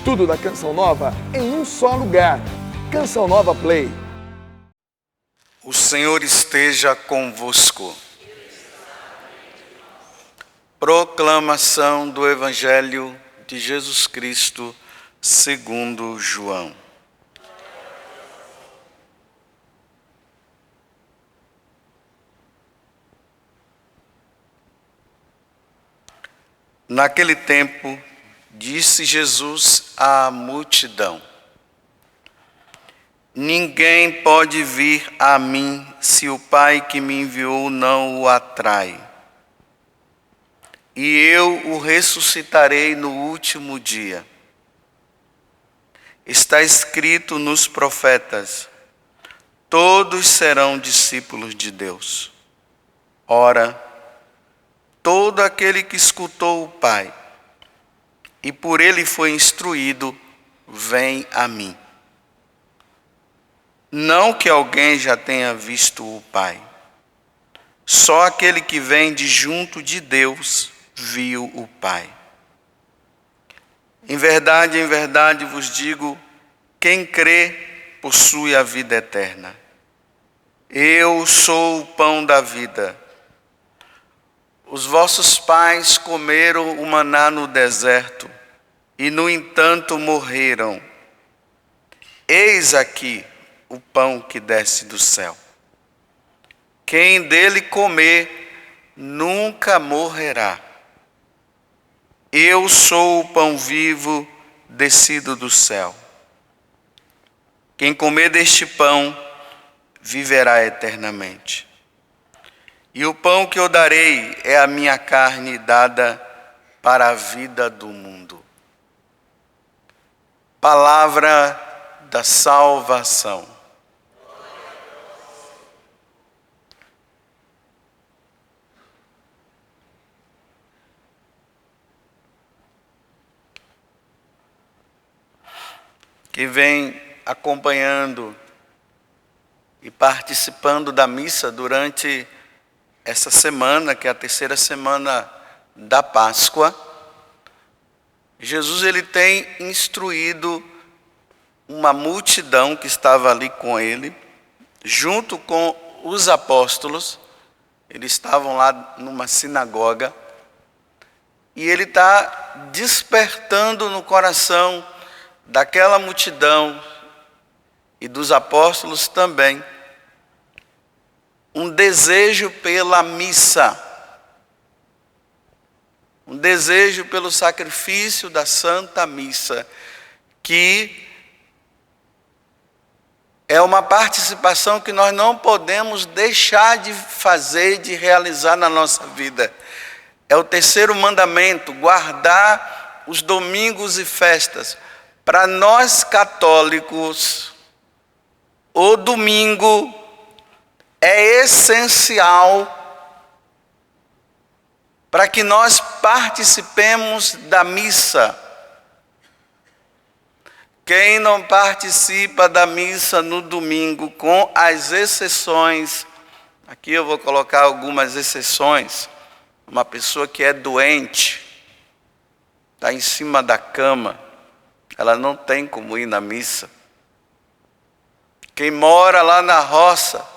Tudo da Canção Nova em um só lugar. Canção Nova Play. O Senhor esteja convosco. Proclamação do Evangelho de Jesus Cristo segundo João. Naquele tempo, disse Jesus à multidão: ninguém pode vir a mim se o Pai que me enviou não o atrai. E eu o ressuscitarei no último dia. Está escrito nos profetas: todos serão discípulos de Deus. Ora, todo aquele que escutou o Pai e por ele foi instruído, vem a mim. Não que alguém já tenha visto o Pai. Só aquele que vem de junto de Deus viu o Pai. Em verdade vos digo, quem crê possui a vida eterna. Eu sou o pão da vida. Os vossos pais comeram o maná no deserto e, no entanto, morreram. Eis aqui o pão que desce do céu. Quem dele comer nunca morrerá. Eu sou o pão vivo descido do céu. Quem comer deste pão viverá eternamente. E o pão que eu darei é a minha carne dada para a vida do mundo. Palavra da salvação. Que vem acompanhando e participando da missa durante essa semana, que é a terceira semana da Páscoa, Jesus ele tem instruído uma multidão que estava ali com ele, junto com os apóstolos. Eles estavam lá numa sinagoga e ele está despertando no coração daquela multidão e dos apóstolos também um desejo pela missa, um desejo pelo sacrifício da Santa Missa, que é uma participação que nós não podemos deixar de fazer, de realizar na nossa vida. É o terceiro mandamento, guardar os domingos e festas. Para nós católicos, o domingo é essencial para que nós participemos da missa. Quem não participa da missa no domingo, com as exceções, aqui eu vou colocar algumas exceções, uma pessoa que é doente, está em cima da cama, ela não tem como ir na missa. Quem mora lá na roça,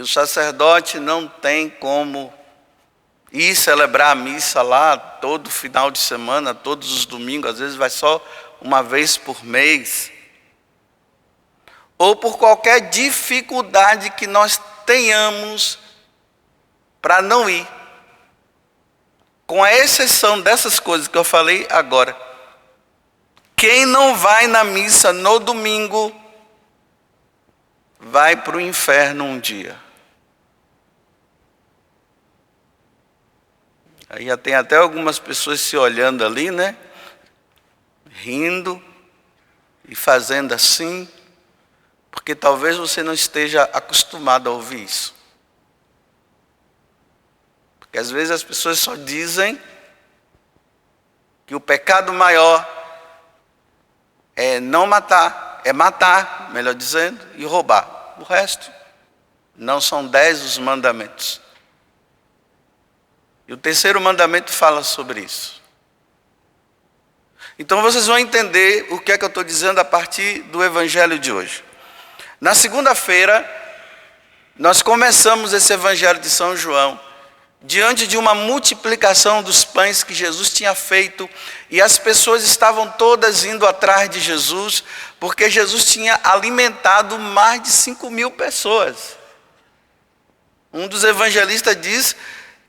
e o sacerdote não tem como ir celebrar a missa lá todo final de semana, todos os domingos, às vezes vai só uma vez por mês. Ou por qualquer dificuldade que nós tenhamos para não ir. Com a exceção dessas coisas que eu falei agora. Quem não vai na missa no domingo, vai para o inferno um dia. Aí já tem até algumas pessoas se olhando ali, né? Rindo e fazendo assim, porque talvez você não esteja acostumado a ouvir isso. Porque às vezes as pessoas só dizem que o pecado maior é não matar, é matar, melhor dizendo, e roubar. O resto não são 10 os mandamentos. E o terceiro mandamento fala sobre isso. Então vocês vão entender o que é que eu estou dizendo a partir do evangelho de hoje. Na segunda-feira, nós começamos esse evangelho de São João diante de uma multiplicação dos pães que Jesus tinha feito, e as pessoas estavam todas indo atrás de Jesus, porque Jesus tinha alimentado mais de 5.000 pessoas. Um dos evangelistas diz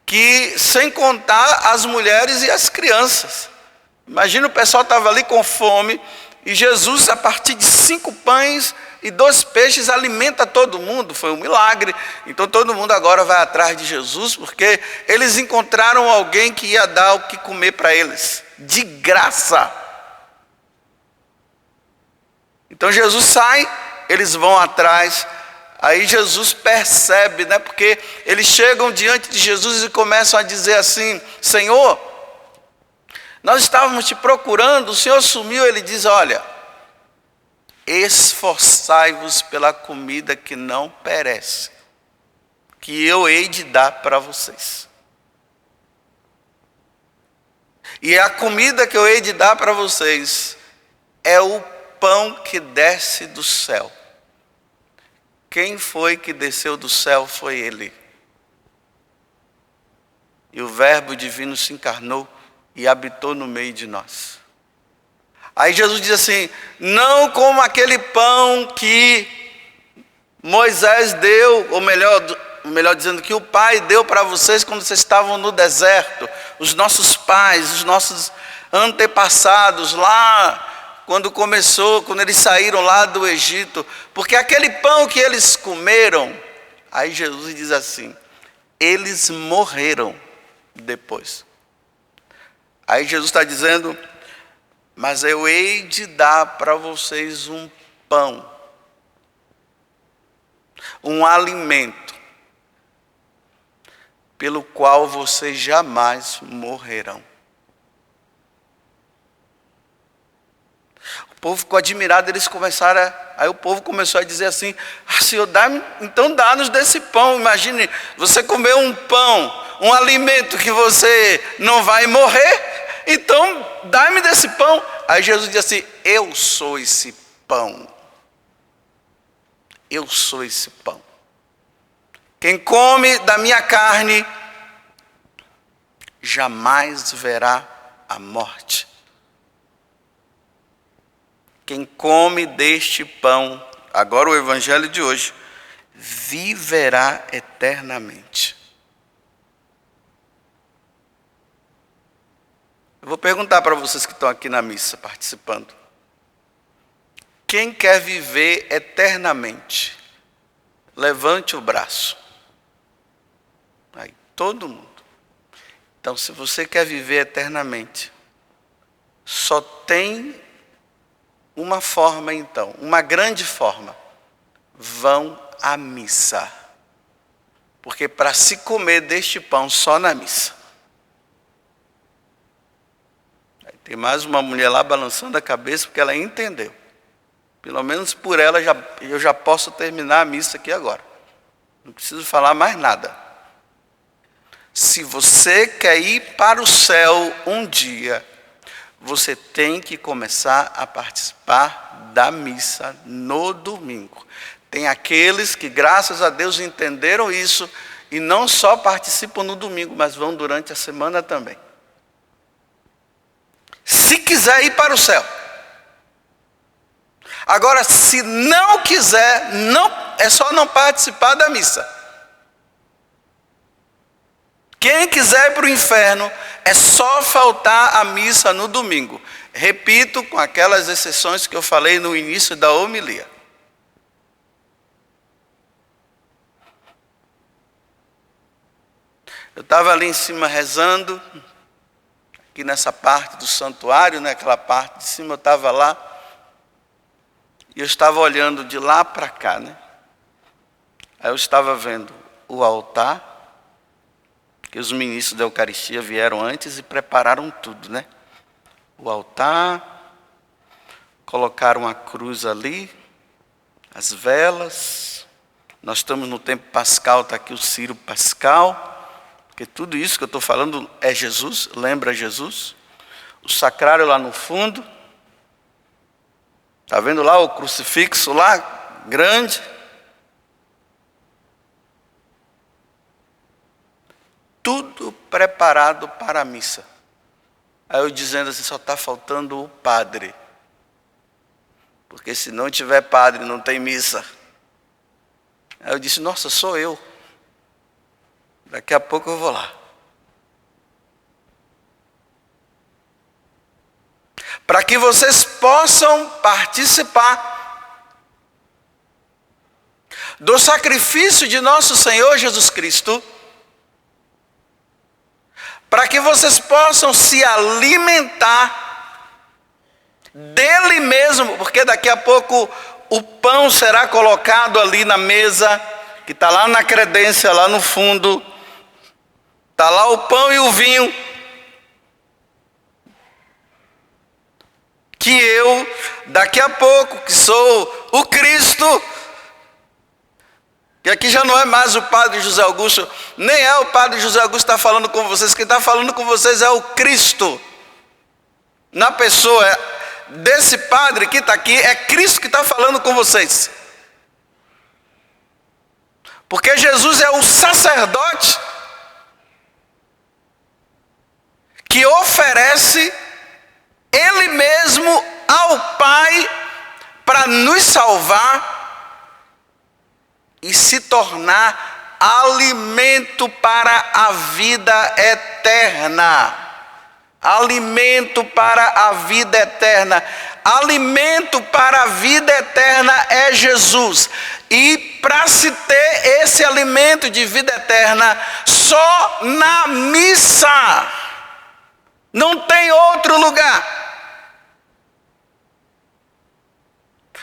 que sem contar as mulheres e as crianças. Imagina, o pessoal estava ali com fome, e Jesus, a partir de 5 pães e 2 peixes, alimenta todo mundo. Foi um milagre. Então todo mundo agora vai atrás de Jesus, porque eles encontraram alguém que ia dar o que comer para eles, de graça. Então Jesus sai, eles vão atrás. Aí Jesus percebe, né? Porque eles chegam diante de Jesus e começam a dizer assim: Senhor, nós estávamos te procurando, o Senhor sumiu. Ele diz: olha, esforçai-vos pela comida que não perece, que eu hei de dar para vocês. E a comida que eu hei de dar para vocês é o pão que desce do céu. Quem foi que desceu do céu? Foi Ele. E o Verbo divino se encarnou e habitou no meio de nós. Aí Jesus diz assim: não como aquele pão que Moisés deu, ou melhor dizendo, que o Pai deu para vocês quando vocês estavam no deserto. Os nossos pais, os nossos antepassados lá, quando eles saíram lá do Egito. Porque aquele pão que eles comeram, aí Jesus diz assim, eles morreram depois. Aí Jesus está dizendo: mas eu hei de dar para vocês um pão, um alimento, pelo qual vocês jamais morrerão. O povo ficou admirado, eles começaram, aí o povo começou a dizer assim: Senhor, então dá-nos desse pão. Imagine, você comer um pão, um alimento que você não vai morrer, então dá-me desse pão. Aí Jesus diz assim: eu sou esse pão. Eu sou esse pão. Quem come da minha carne jamais verá a morte. Quem come deste pão, agora o evangelho de hoje, viverá eternamente. Eu vou perguntar para vocês que estão aqui na missa participando: quem quer viver eternamente? Levante o braço. Aí, todo mundo. Então, se você quer viver eternamente, só tem uma forma, então, uma grande forma: vão à missa. Porque para se comer deste pão só na missa. Aí tem mais uma mulher lá balançando a cabeça porque ela entendeu. Pelo menos por ela eu já posso terminar a missa aqui agora. Não preciso falar mais nada. Se você quer ir para o céu um dia, você tem que começar a participar da missa no domingo. Tem aqueles que, graças a Deus, entenderam isso e não só participam no domingo, mas vão durante a semana também. Se quiser ir para o céu. Agora, se não quiser, é só não participar da missa. Quem quiser ir para o inferno, é só faltar à missa no domingo. Repito, com aquelas exceções que eu falei no início da homilia. Eu estava ali em cima rezando, aqui nessa parte do santuário, né, aquela parte de cima, eu estava lá. E eu estava olhando de lá para cá, né? Aí eu estava vendo o altar, que os ministros da Eucaristia vieram antes e prepararam tudo, né? O altar, colocaram a cruz ali, as velas. Nós estamos no tempo pascal, está aqui o Círio Pascal, porque tudo isso que eu estou falando é Jesus, lembra Jesus. o sacrário lá no fundo. Está vendo lá o crucifixo lá, grande? Tudo preparado para a missa. Aí eu dizendo assim, só está faltando o padre. Porque se não tiver padre, não tem missa. Aí eu disse, nossa, sou eu. Daqui a pouco eu vou lá. Para que vocês possam participar do sacrifício de nosso Senhor Jesus Cristo, para que vocês possam se alimentar dele mesmo, porque daqui a pouco o pão será colocado ali na mesa, que está lá na credência, lá no fundo, está lá o pão e o vinho, que eu, daqui a pouco, que sou o Cristo, que aqui já não é mais o Padre José Augusto, nem é o Padre José Augusto que está falando com vocês, quem está falando com vocês é o Cristo, na pessoa desse Padre que está aqui, é Cristo que está falando com vocês, porque Jesus é o sacerdote que oferece Ele mesmo ao Pai para nos salvar e se tornar alimento para a vida eterna. Alimento para a vida eterna. Alimento para a vida eterna é Jesus. E para se ter esse alimento de vida eterna, só na missa. Não tem outro lugar.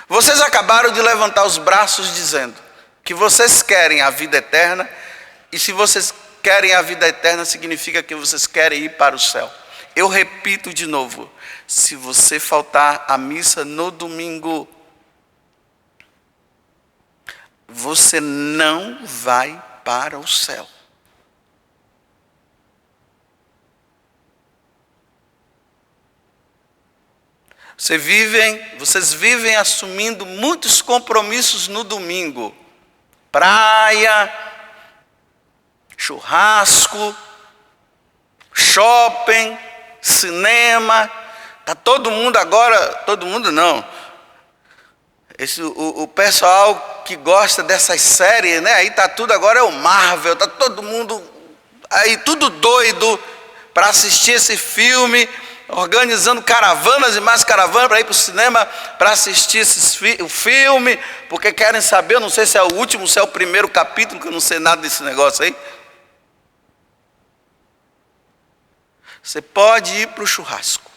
Vocês acabaram de levantar os braços dizendo que vocês querem a vida eterna, e se vocês querem a vida eterna, significa que vocês querem ir para o céu. Eu repito de novo, se você faltar à missa no domingo, você não vai para o céu. Vocês vivem assumindo muitos compromissos no domingo. Praia, churrasco, shopping, cinema. Está todo mundo agora, todo mundo não. O pessoal que gosta dessas séries, né? Aí está tudo agora é o Marvel, está todo mundo aí tudo doido para assistir esse filme, organizando caravanas e mais caravanas para ir para o cinema para assistir o filme, porque querem saber, eu não sei se é o último, se é o primeiro capítulo, que eu não sei nada desse negócio aí. Você pode ir para o churrasco,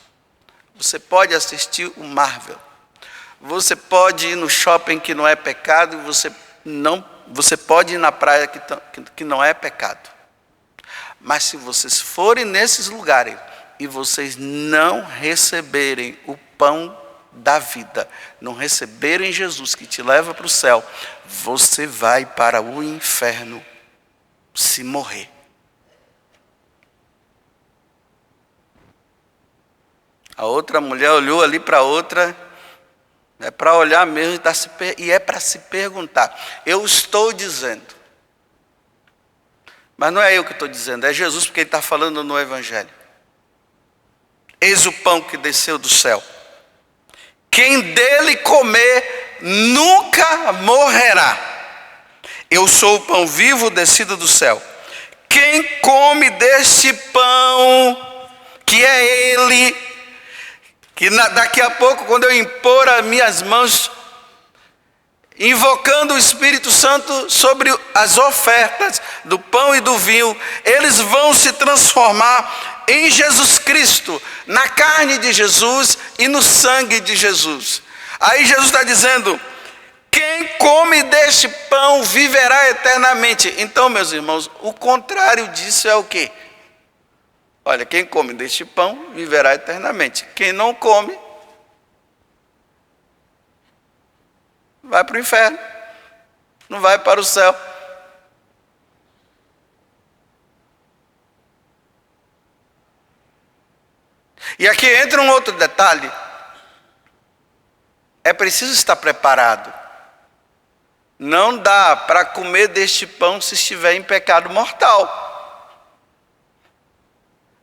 você pode assistir o Marvel, você pode ir no shopping que não é pecado, você pode ir na praia que não é pecado. Mas se vocês forem nesses lugares e vocês não receberem o pão da vida, não receberem Jesus que te leva para o céu, você vai para o inferno se morrer. A outra mulher olhou ali para a outra, é para olhar mesmo e é para se perguntar. Eu estou dizendo, mas não é eu que estou dizendo, é Jesus, porque ele está falando no Evangelho. Eis o pão que desceu do céu. Quem dele comer nunca morrerá. Eu sou o pão vivo descido do céu. Quem come deste pão, que é ele, que daqui a pouco, quando eu impor as minhas mãos, invocando o Espírito Santo sobre as ofertas do pão e do vinho, eles vão se transformar em Jesus Cristo, na carne de Jesus e no sangue de Jesus. Aí Jesus está dizendo, quem come deste pão viverá eternamente. Então, meus irmãos, o contrário disso é o quê? Olha, quem come deste pão viverá eternamente. Quem não come, vai para o inferno, não vai para o céu. E aqui entra um outro detalhe. É preciso estar preparado. Não dá para comer deste pão se estiver em pecado mortal.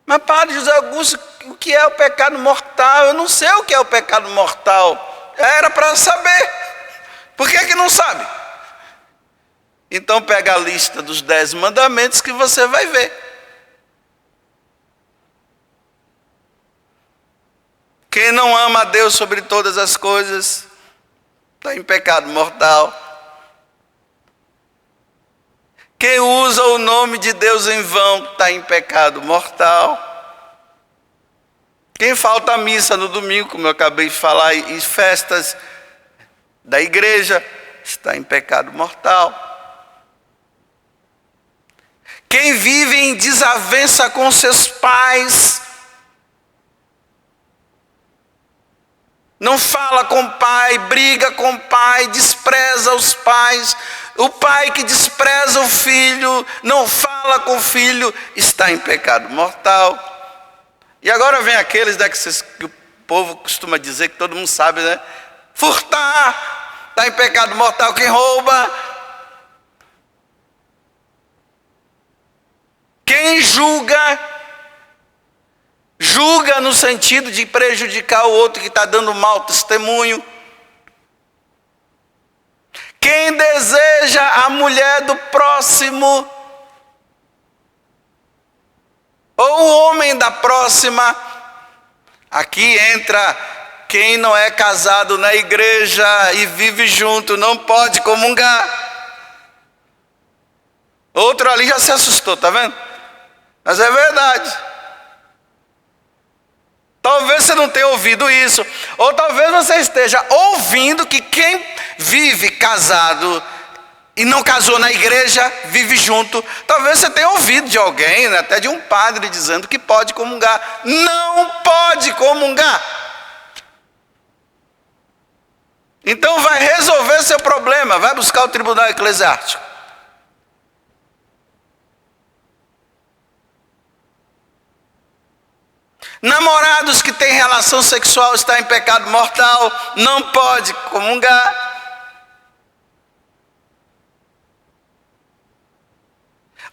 Mas Padre José Augusto, o que é o pecado mortal? Eu não sei o que é o pecado mortal. Era para saber. Por que não sabe? Então pega a lista dos 10 mandamentos que você vai ver. Quem não ama a Deus sobre todas as coisas, está em pecado mortal. Quem usa o nome de Deus em vão, está em pecado mortal. Quem falta à missa no domingo, como eu acabei de falar, e festas da igreja, está em pecado mortal. Quem vive em desavença com seus pais, não fala com o pai, briga com o pai, despreza os pais. O pai que despreza o filho, não fala com o filho, está em pecado mortal. E agora vem aqueles que o povo costuma dizer, que todo mundo sabe, né? Furtar, está em pecado mortal. Quem rouba, quem julga no sentido de prejudicar o outro que está dando mau testemunho. Quem deseja a mulher do próximo, ou o homem da próxima. Aqui entra quem não é casado na igreja e vive junto, não pode comungar. Outro ali já se assustou, tá vendo? Mas é verdade. Talvez você não tenha ouvido isso, ou talvez você esteja ouvindo que quem vive casado e não casou na igreja, vive junto. Talvez você tenha ouvido de alguém, né, até de um padre, dizendo que pode comungar. Não pode comungar. Então vai resolver seu problema, vai buscar o tribunal eclesiástico. Namorados que têm relação sexual está em pecado mortal, não pode comungar.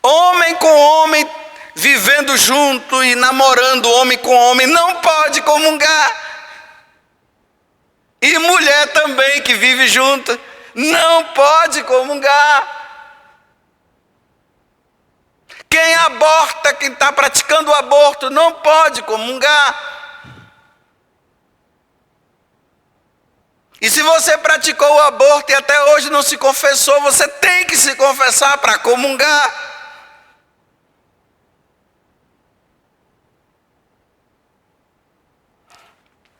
Homem com homem vivendo junto e namorando homem com homem não pode comungar. E mulher também que vive junto não pode comungar. Quem aborta, quem está praticando o aborto, não pode comungar. E se você praticou o aborto e até hoje não se confessou, você tem que se confessar para comungar.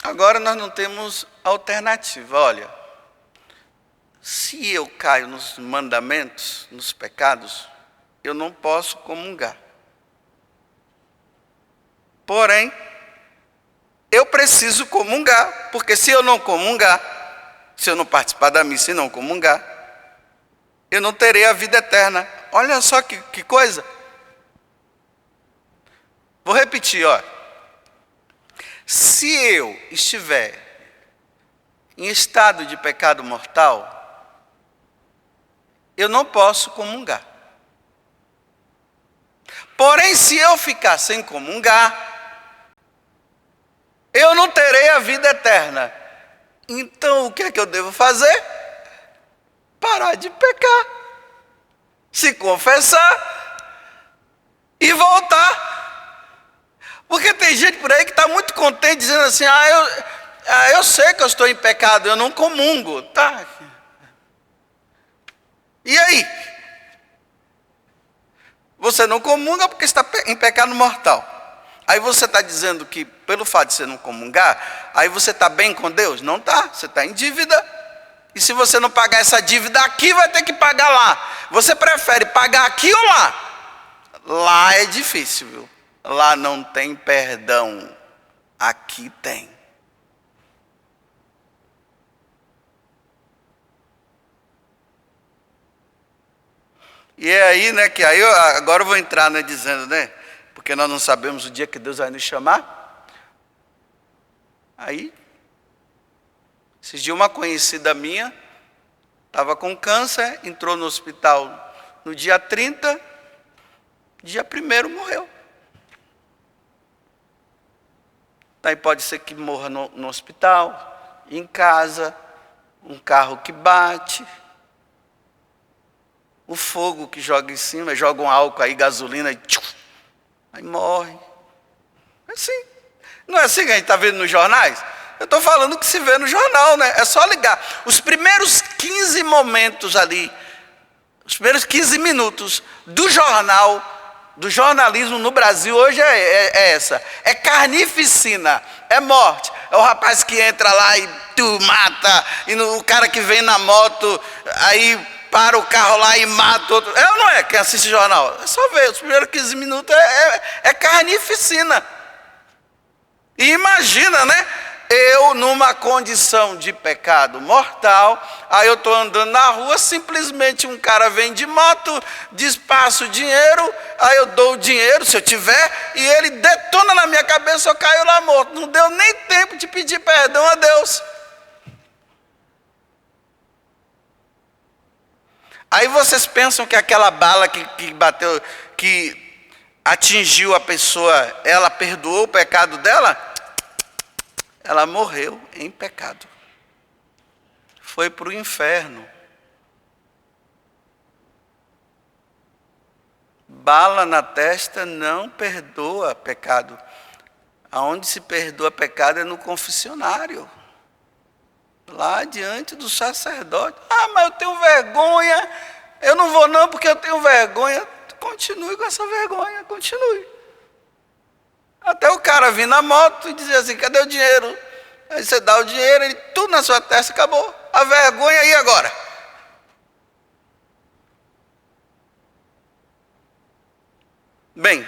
Agora nós não temos alternativa. Olha, se eu caio nos mandamentos, nos pecados, eu não posso comungar. Porém, eu preciso comungar, porque se eu não comungar, se eu não participar da missa e não comungar, eu não terei a vida eterna. Olha só que coisa. Vou repetir, ó. Se eu estiver em estado de pecado mortal, eu não posso comungar. Porém, se eu ficar sem comungar, eu não terei a vida eterna. Então, o que é que eu devo fazer? Parar de pecar, se confessar e voltar. Porque tem gente por aí que está muito contente, dizendo assim, eu sei que eu estou em pecado, eu não comungo. Tá. E aí? Você não comunga porque está em pecado mortal. Aí você está dizendo que pelo fato de você não comungar, aí você está bem com Deus? Não está, você está em dívida. E se você não pagar essa dívida aqui, vai ter que pagar lá. Você prefere pagar aqui ou lá? Lá é difícil, viu? Lá não tem perdão, aqui tem. E é aí, né, que aí agora eu vou entrar, né, dizendo, né, porque nós não sabemos o dia que Deus vai nos chamar. Aí, esses dias uma conhecida minha estava com câncer, entrou no hospital no dia 30, dia 1º morreu. Daí pode ser que morra no hospital, em casa, um carro que bate, o fogo que joga em cima, joga um álcool aí, gasolina, aí morre. É assim. Não é assim que a gente está vendo nos jornais? Eu estou falando que se vê no jornal, né? É só ligar. Os primeiros 15 momentos ali, os primeiros 15 minutos do jornal, do jornalismo no Brasil hoje é essa. É carnificina, é morte. É o rapaz que entra lá e tu mata, e o cara que vem na moto, aí para o carro lá e mata outro. É ou não é quem assiste jornal? É só ver, os primeiros 15 minutos é carnificina. E imagina, né? Eu numa condição de pecado mortal, aí eu estou andando na rua, simplesmente um cara vem de moto, despaça o dinheiro, aí eu dou o dinheiro, se eu tiver, e ele detona na minha cabeça, eu caio lá morto. Não deu nem tempo de pedir perdão a Deus. Aí vocês pensam que aquela bala que bateu, que atingiu a pessoa, ela perdoou o pecado dela? Ela morreu em pecado. Foi para o inferno. Bala na testa não perdoa pecado. Aonde se perdoa pecado é no confessionário. Lá diante do sacerdote. Ah, mas eu tenho vergonha. Eu não vou não porque eu tenho vergonha. Continue com essa vergonha, continue. Até o cara vir na moto e dizer assim, cadê o dinheiro? Aí você dá o dinheiro, ele tudo na sua testa, acabou. A vergonha aí agora. Bem,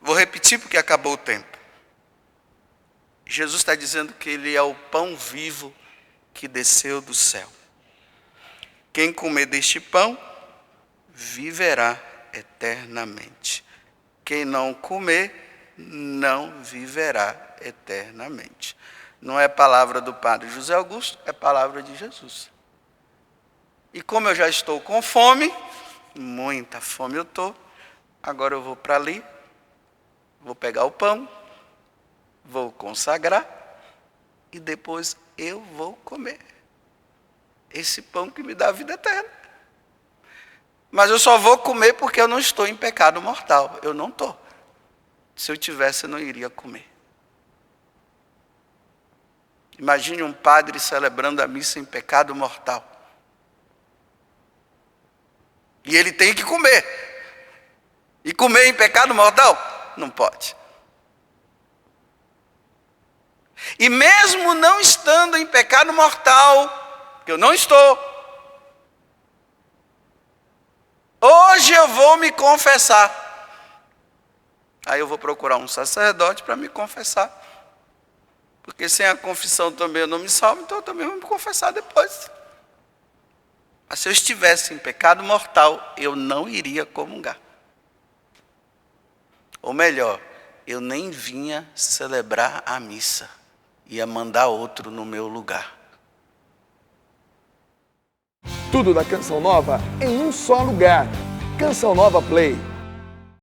vou repetir porque acabou o tempo. Jesus está dizendo que Ele é o pão vivo que desceu do céu. Quem comer deste pão, viverá eternamente. Quem não comer, não viverá eternamente. Não é palavra do padre José Augusto, é palavra de Jesus. E como eu já estou com fome, muita fome eu estou, agora eu vou para ali, vou pegar o pão, vou consagrar e depois eu vou comer esse pão que me dá a vida eterna. Mas eu só vou comer porque eu não estou em pecado mortal. Eu não estou. Se eu tivesse, eu não iria comer. Imagine um padre celebrando a missa em pecado mortal. E ele tem que comer. E comer em pecado mortal? Não pode. E mesmo não estando em pecado mortal, que eu não estou, hoje eu vou me confessar. Aí eu vou procurar um sacerdote para me confessar. Porque sem a confissão também eu não me salvo, então eu também vou me confessar depois. Mas se eu estivesse em pecado mortal, eu não iria comungar. Ou melhor, eu nem vinha celebrar a missa. Ia mandar outro no meu lugar. Tudo da Canção Nova em um só lugar. Canção Nova Play.